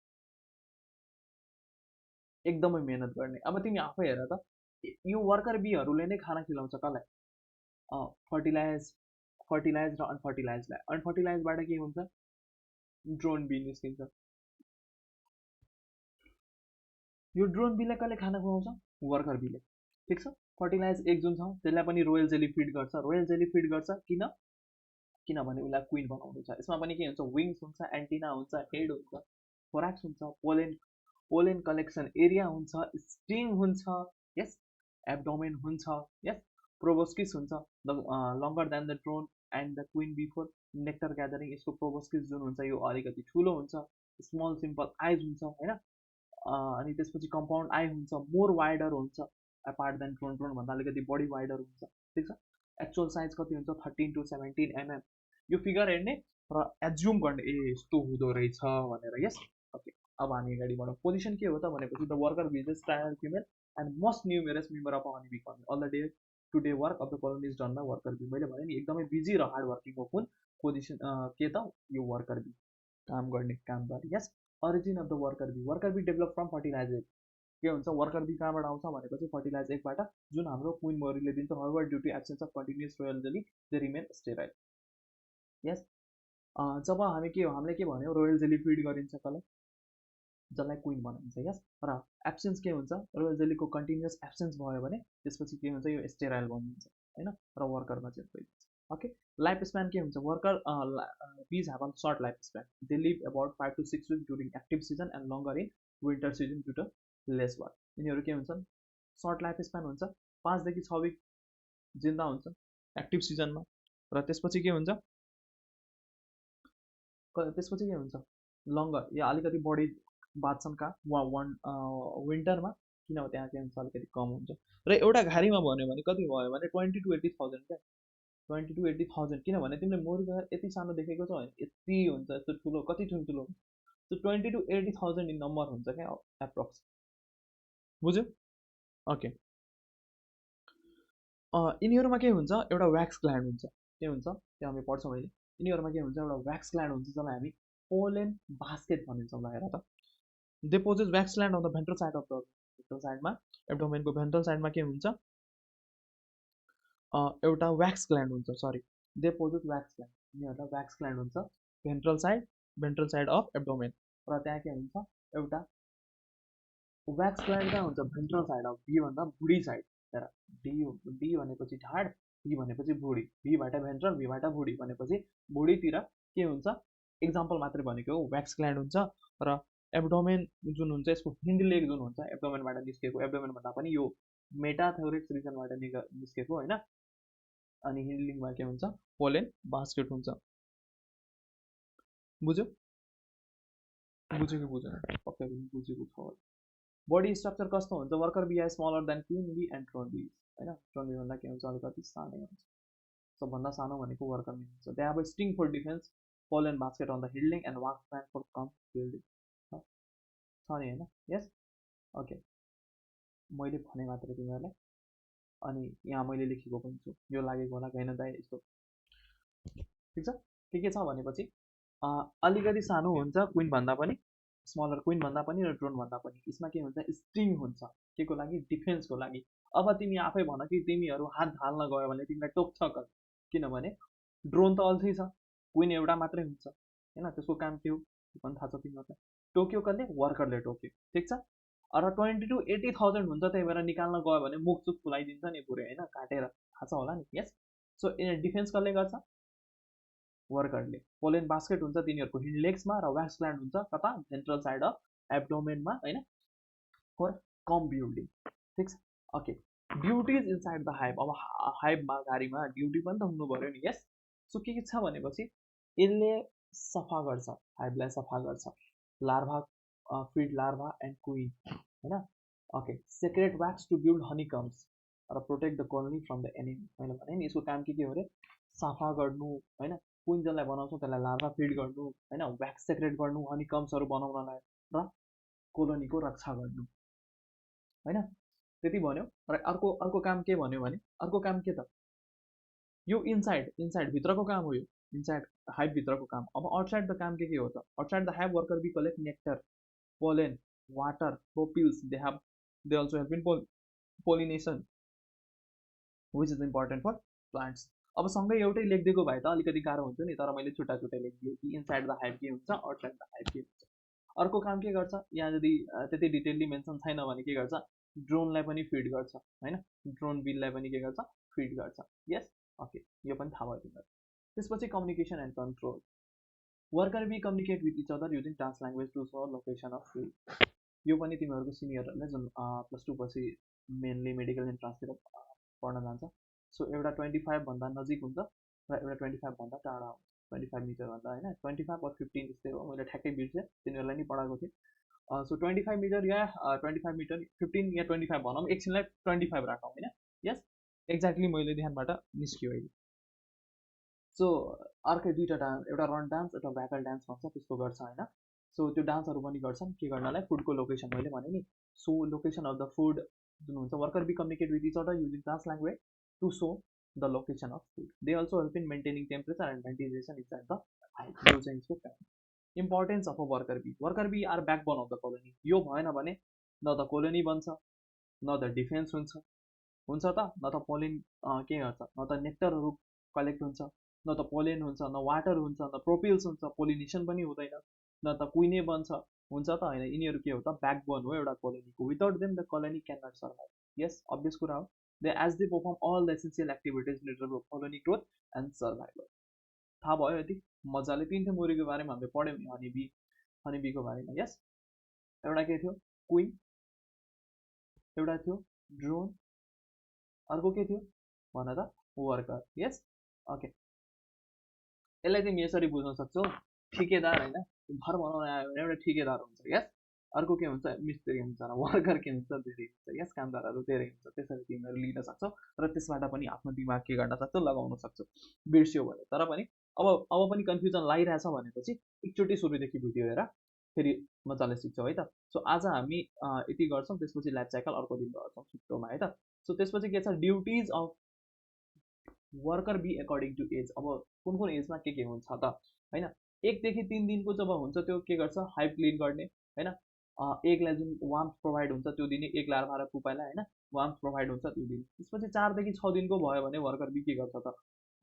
S1: एकदमै मेहनत गर्ने। अब तिमी आफै हेर त, यो वर्कर बीहरूले नै खाना खिलाउँछ कसलाई, फर्टिलाइज र अनफर्टिलाइजलाई। अनफर्टिलाइजबाट के हुन्छ, ड्रोन बी निस्किन्छ। यो ड्रोन बीलाई कसले खाना खुवाउँछ, वर्कर बीले, ठिक छ। फर्टिलाइज एक जुन छ त्यसलाई पनि रोयल जेली फिड गर्छ। रोयल जेली फिड गर्छ किनभने उसलाई क्विन बनाउनु छ। यसमा पनि के हुन्छ, विङ्स हुन्छ, एन्टिना हुन्छ, हेड हुन्छ, थोराक्स हुन्छ, पोलेन कलेक्सन एरिया हुन्छ, स्टिङ हुन्छ, यस, एब्डोमेन हुन्छ, यस, प्रोबोस्किस हुन्छ। The longer than the drone and the queen before nectar gathering. यसको प्रोबोस्किस जुन हुन्छ यो अलिकति ठुलो हुन्छ, स्मल सिम्पल आइज हुन्छ होइन, अनि त्यसपछि कम्पाउन्ड आई हुन्छ, मोर वाइडर हुन्छ अपार्ट देन ड्रोन भन्दा अलिकति बढी वाइडर हुन्छ, ठिक छ। एक्चुअल साइज कति हुन्छ, 13 to 17 mm। यो फिगर हेर्ने र एज्युम गर्ने, ए यस्तो हुँदो रहेछ भनेर, यस, ओके। अब हामी अगाडि बढौँ। पोजिसन के हो त भनेपछि the worker bees trial female and most numerous member of honey bee colony. All the day to day work of the colony is done by worker bee. मैले भने नि एकदमै बिजी र हार्ड वर्किङ हो कुन पोजिसन, के त, यो वर्कर बी, काम गर्ने कामदार, yes. Origin of the worker bee, worker bee develop from fertilizer. के हुन्छ, वर्कर बी कहाँबाट आउँछ भनेपछि फर्टिलाइज एकबाट जुन हाम्रो क्विन मरीले दिन्छ। However due to absence of continuous royal jelly they remain sterile, yes. जब हामी के हो, हामीले के भन्यो, रोयल जेली फिड गरिन्छ कसलाई, जसलाई क्विन बनाइन्छ, यस। र एब्सेन्स के हुन्छ, रोयल जेलीको कन्टिन्युस एब्सेन्स भयो भने त्यसपछि के हुन्छ, यो स्टेराइल बनिन्छ होइन, र वर्करमा चेन्ज भइदिन्छ। ओके, लाइफ स्प्यान के हुन्छ, worker bees have a short life span. They live about 5 to 6 weeks during active season and longer in winter season due to less work. यिनीहरू के हुन्छन्, सर्ट लाइफ स्प्यान हुन्छ, 5 देखि 6 week जिन्दा हुन्छ active सिजनमा, र त्यसपछि के हुन्छ, लङ्गर या अलिकति बढी बाँच्छन् कहाँ, विन्टरमा, किनभने त्यहाँ के हुन्छ, अलिकति कम हुन्छ। र एउटा घारीमा भन्यो भने कति भयो भने 20 to 80,000 क्या, 20 to 80,000। किनभने तिमीले मुर्गा यति सानो देखेको छ भने यति हुन्छ, यस्तो ठुलो, कति ठुल्ठुलो हुन्छ, त्यो 20 to 80,000 इन नम्बर हुन्छ क्या एप्रोक्स, बुझ्यो, ओके। यिनीहरूमा के हुन्छ एउटा व्याक्स ग्ल्यान्ड हुन्छ के हुन्छ त्यो हामी पढ्छौँ अहिले यिनीहरूमा के हुन्छ एउटा व्याक्स ग्ल्यान्ड हुन्छ जसलाई हामी पोलेन बास्केट भनिन्छौँ ल हेर त deposits wax gland on the ventral side of the ventral side मा एब्डोमेनको भेन्ट्रल साइडमा के हुन्छ एउटा व्याक्स ग्ल्यान्ड हुन्छ सरी deposits wax gland यिनीहरुमा व्याक्स ग्ल्यान्ड हुन्छ भेन्ट्रल साइड अफ एब्डोमेन र त्यहाँ के हुन्छ एउटा व्याक्स ग्ल्यान्ड कहाँ हुन्छ भेन्ट्रल साइड अफ भी भन्दा बुढी साइड हेर डी भनेपछि ढाड भी भनेपछि बुढी भीबाट भेन्ट्रल भीबाट बुढी भनेपछि बुढीतिर के हुन्छ एक्जाम्पल मात्रै भनेको हो व्याक्स ग्ल्यान्ड हुन्छ र एब्डोमेन जुन हुन्छ यसको हिन्ड लेग जुन हुन्छ एब्डोमेनबाट निस्केको एब्डोमेन भन्दा पनि यो मेटाथोरेक्स रिजनबाट निस्केको होइन अनि हिन्ड लेगमा के हुन्छ पोलेन बास्केट हुन्छ बुझ्यो बुझ्यो कि बुझेन पक्कै पनि बुझेको छ बडी स्ट्रक्चर कस्तो हुन्छ worker bee are smaller than queen bee and drone bee होइन ड्रोन बी भन्दा के हुन्छ अलिकति सानै हुन्छ सबभन्दा सानो भनेको वर्कर बी हुन्छ they have a sting for defence pollen basket on the हिल्डिङ and wax plan for comb building छ नि होइन यस ओके मैले भने मात्रै तिमीहरूलाई अनि यहाँ मैले लेखेको पनि छु यो लागेको होला होइन दाइ यस्तो ठिक छ के छ भनेपछि अलिकति सानो हुन्छ क्वीन भन्दा पनि स्मलर क्वीन भन्दा पनि र ड्रोन भन्दा पनि यसमा के हुन्छ स्टिङ हुन्छ के को लागि डिफेन्सको लागि अब तिमी आफै भन कि तिमीहरू हात हाल्न गयो भने तिमीलाई टोक्छ कसले किनभने ड्रोन त अल्छी छ क्वीन एउटा मात्रै हुन्छ होइन त्यसको काम के हो त्यो पनि थाहा छ तिमीहरूलाई टोक्यो कसले वर्करले टोक्यो ठिक छ र 20 to 80,000 हुन्छ त्यही भएर निकाल्न गयो भने मुख चुक फुलाइदिन्छ नि पुरै होइन काटेर थाहा छ होला नि यस सो डिफेन्स कसले गर्छ वर्करले पोलेन बास्केट हुन्छ तिनीहरूको हिन्ड लेग्समा र व्याक्स ग्ल्यान्ड हुन्छ कता भेन्ट्रल साइड अफ एब्डोमेनमा होइन फर कम बिल्डिङ ठिक छ okay duties inside the hive अब हाइभमा घारीमा ड्युटी पनि त हुनु पऱ्यो नि यस सो के छ भनेपछि यसले सफा गर्छ हाइभलाई सफा गर्छ larva feed larva and queen होइन okay secrete wax to build honeycombs र protect the colony from the enemy मैले भने नि यसको काम के हो अरे सफा गर्नु होइन क्वीन जसलाई बनाउँछौँ त्यसलाई लार्भा फिड गर्नु होइन व्याक्स सेक्रेट गर्नु हनीकम्सहरू बनाउनलाई र कोलोनीको रक्षा गर्नु होइन त्यति भन्यो र अर्को काम के भन्यो भने अर्को काम के त यो इनसाइड भित्रको काम हो यो इनसाइड हाइभ भित्रको काम अब आउटसाइड द काम के हो त outside the hive worker bee collect nectar pollen water propolis they also help in pollination which is important for plants अब सँगै एउटै लेखिदिएको भए त अलिकति गाह्रो हुन्थ्यो नि तर मैले छुट्टा लेखिदिएँ कि इनसाइड द हाइभ के हुन्छ आउटसाइड द हाइभ के हुन्छ अर्को काम के गर्छ यहाँ यदि त्यति डिटेलली मेन्सन छैन भने के गर्छ ड्रोनलाई पनि फिड गर्छ होइन ड्रोन बिललाई पनि के गर्छ फिड गर्छ यस ओके यो पनि थाहा भयो तिमीहरू त्यसपछि communication and control worker bee communicate with each other using dance language to show location of food यो पनि तिमीहरूको सिनियरहरूले जुन +2 पछि मेनली मेडिकल इन्ट्रान्सतिर पढ्न जान्छ सो एउटा 25 भन्दा नजिक हुन्छ र एउटा 25 भन्दा टाढा हुन्छ 25 मिटर भन्दा होइन 25 or 15 जस्तै हो मैले ठ्याक्कै बिर्सेँ तिनीहरूलाई नि पढाएको थिएँ सो 25 मिटर या 25 मिटर 15 या 25 भनौँ एकछिनलाई 25 राखौँ होइन यस एक्ज्याक्टली मैले ध्यानबाट निस्क्यो अहिले सो अर्कै दुईवटा डान्स एउटा रन डान्स एउटा भ्याकल डान्स भन्छ त्यस्तो गर्छ होइन सो त्यो डान्सहरू पनि गर्छन् के गर्नलाई फुडको लोकेसन मैले भने नि so location of the food जुन हुन्छ worker bee communicate with each other using dance language to show the location of food. They also help in maintaining temperature and ventilation inside the hive. Importance of a worker bee. Worker bee are backbone of the colony. यो भएन भने न त colony बन्छ न त defence हुन्छ त न त पोलिन के गर्छ न त नेक्टरहरू कलेक्ट हुन्छ न त पोलेन हुन्छ न वाटर हुन्छ न प्रोपिल्स हुन्छ पोलिनेसन पनि हुँदैन न त क्विने बन्छ हुन्छ त होइन यिनीहरू के हो त ब्याकबोन हो एउटा कोलोनीको without them the colony can not survive yes obvious कुरा हो as they perform all the essential activities needed for colony growth and survival. थाहा भयो यति मजाले तिनवटा मुरीको बारेमा हामीले पढ्यौँ नि हनीबीको बारेमा यस एउटा के थियो क्वीन एउटा थियो ड्रोन अर्को के थियो भन त वर्कर यस ओके यसलाई तिमी यसरी बुझ्न सक्छौ ठेकेदार होइन घर बनाउन आयो भने एउटा ठेकेदार हुन्छ यस अर्को के हुन्छ मिस्त्री हुन्छ र वर्कर के हुन्छ धेरै हुन्छ यस कामदारहरू धेरै हुन्छ त्यसरी तिमीहरू लिन सक्छौ र त्यसबाट पनि आफ्नो दिमाग के गर्न सक्छौ लगाउन सक्छौ बिर्स्यो भने तर पनि अब पनि कन्फ्युजन लागिरहेछ भनेपछि एकचोटि सुरुदेखि भिडियो हेर फेरि मजाले सिक्छौ है त सो आज हामी यति गर्छौँ त्यसपछि लाइफ साइकल अर्को दिन गर्छौँ छिटोमा है त सो त्यसपछि के छ duties of worker bee according to age. अब कुन कुन एजमा के हुन्छ त होइन। 1 देखि 3 दिनको जब हुन्छ त्यो के गर्छ, हाइभ क्लिन गर्ने होइन। एगलाई जुन वार्म्थ प्रोभाइड हुन्छ त्यो दिने, एग लार्भा र पुपालाई होइन, वार्म्थ प्रोभाइड हुन्छ त्यो दिने। त्यसपछि 4 देखि 6 दिनको भयो भने वर्कर बी के गर्छ त,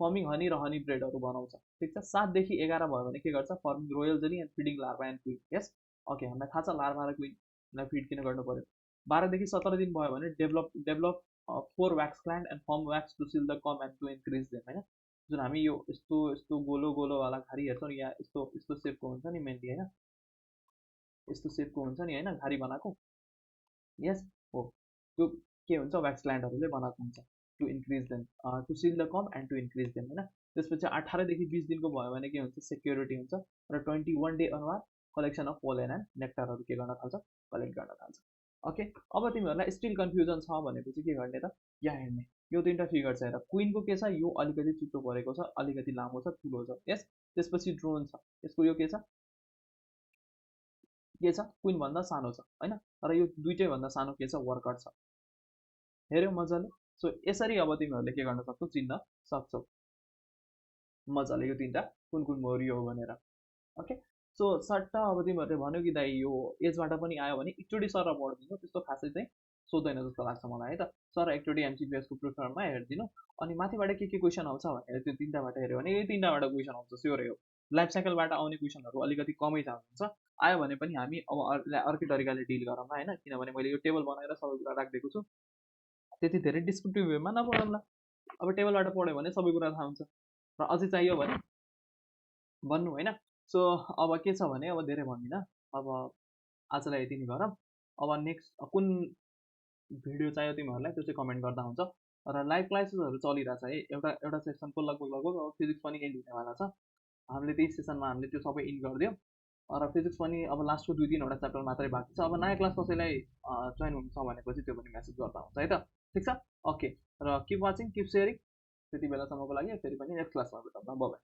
S1: फर्मिङ हनी र हनी ब्रेडहरू बनाउँछ। ठिक छ। 7 देखि 11 भयो भने के गर्छ, forming royal jelly and feeding larva and queen. Yes, okay, हामीलाई थाहा छ लार्भा र क्विनलाई फिड किन गर्नु पर्यो। 12 देखि 17 दिन भयो भने develop 4 wax gland and form wax to seal the comb and to increase them होइन। जुन हामी यो यस्तो यस्तो गोलो गोलोवाला घारी हेर्छौँ नि, या यस्तो यस्तो सेपको हुन्छ नि मेनली होइन, यस्तो सेपको हुन्छ नि होइन घारी बनाएको। यस हो, त्यो के हुन्छ, व्याक्स ग्ल्यान्डहरूले बनाएको हुन्छ to increase them, to seal the comb and to increase them होइन। त्यसपछि 18 देखि 20 दिनको भयो भने के हुन्छ, सेक्युरिटी हुन्छ र 21 डे अनुसार कलेक्सन अफ पोलेन एन्ड नेक्टारहरू के गर्न थाल्छ, कलेक्ट गर्न थाल्छ। ओके, अब तिमीहरूलाई स्टिल कन्फ्युजन छ भनेपछि के गर्ने त, यहाँ हेर्ने यो 3टा फिगर छ हेर। क्विनको के छ, यो अलिकति चुच्चो परेको छ, अलिकति लामो छ, ठुलो छ। यस, त्यसपछि ड्रोन छ, यसको यो के छ, क्विन भन्दा सानो छ होइन, र यो दुइटै भन्दा सानो के छ, वर्कर छ। हेऱ्यौ मजाले। सो यसरी अब तिमीहरूले के गर्न सक्छौ, चिन्न सक्छौ मजाले यो 3टा कुन कुन मोरियो हो भनेर। ओके, सो सट्टा अब तिमीहरूले भन्यो कि दाइ यो एजबाट पनि आयो भने एकचोटि सर पढिदिनु, त्यस्तो खासै चाहिँ सोध्दैन जस्तो लाग्छ मलाई है त। सर एकचोटि एमसिपिएसको प्रिफरमा हेरिदिनु, अनि माथिबाट के क्वेसन आउँछ भनेर त्यो 3टाबाट हेऱ्यो भने यही 3टाबाट क्वेसन आउँछ स्योर हो। लाइफ साइकलबाट आउने क्वेसनहरू अलिकति कमै चान्स हुन्छ, आयो भने पनि हामी अब अर्कै तरिकाले डिल गरौँ होइन, किनभने मैले यो टेबल बनाएर सबै कुरा राखिदिएको छु। त्यति धेरै डिस्क्रिप्टिभ वेमा नपढौँला, अब टेबलबाट पढ्यो भने सबै कुरा थाहा हुन्छ, र अझै चाहियो भने भन्नु होइन। सो अब के छ भने, अब धेरै भन्दिनँ, अब आजलाई यति नै गरौँ। अब नेक्स्ट कुन भिडियो चाहियो तिमीहरूलाई त्यो चाहिँ कमेन्ट गर्दा हुन्छ। र लाइभ क्लासेसहरू चलिरहेछ है, एउटा सेसनको लगभग अब फिजिक्स पनि एन्ड हुनेवाला छ। हामीले त्यही सेसनमा हामीले त्यो सबै इन गरिदियौँ, र फिजिक्स पनि अब लास्टको 2-3वटा च्याप्टर मात्रै बाँकी छ। अब नयाँ क्लास कसैलाई जोइन हुनु छ भनेपछि त्यो पनि मेसेज गर्दा हुन्छ है त। ठिक छ, ओके, र किप वाचिङ, किप सेयरिङ। त्यति बेलासम्मको लागि फेरि पनि नेक्स्ट क्लासमा भेटौँ, बाइ।